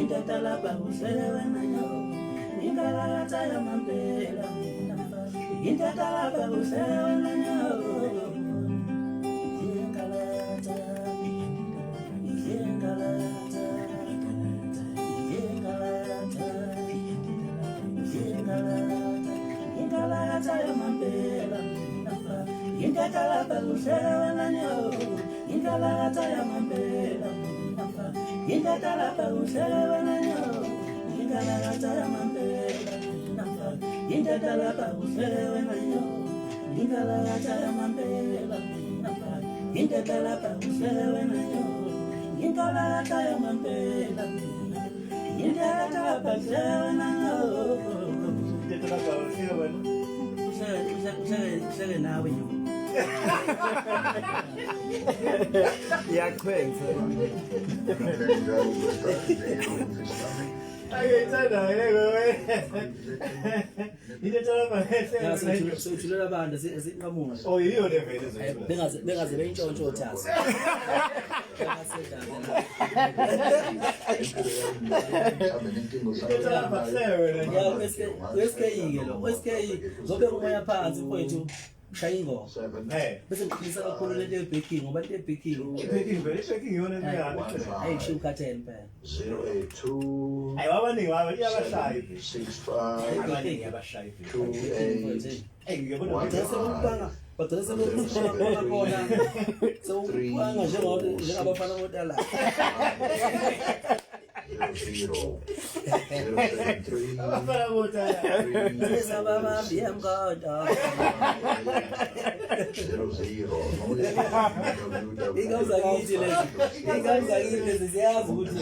Inkalakatha usewenanyo, Inkalakatha yamampela, Inkalakatha usewenanyo, Inkalakatha, Inkalakatha, Inkalakatha, Inkalakatha, Inkalakatha yamampela, Inkalakatha usewenanyo, Inkalakatha yamampela. Inkalakatha usewenanyo, Inkalakatha yamampela. Inkalakatha usewenanyo, Inkalakatha yamampela. Inkalakatha usewenanyo, Inkalakatha yamampela. Inkalakatha usewenanyo. Usele nawe nyo. Yakwenza. Sojulela abantu esinqamuzi. Oh yiyo le vele Bengaze beyintshontsho thasi. Weske lo, weske zobe umoya phansi mfowethu. Shaya ingoma. Bese ngikhulisa kakhulu lento ye-baking ngoba lento ye-baking. I-baking yona ngiyana. Hey, shiya ukhathele phela. 082. Hayi wabaningi iyabashayi. 65. Abaningi yabashayi. 28. Hey ngiyabona Bagcina sebukubanga khona. Sewubanga njengabafana bodala. 00. 073. abafana bodala. Sababambi emgodo. 00. Ingazakithi lezi. Ingazakithi lezi ziyazi ukuthi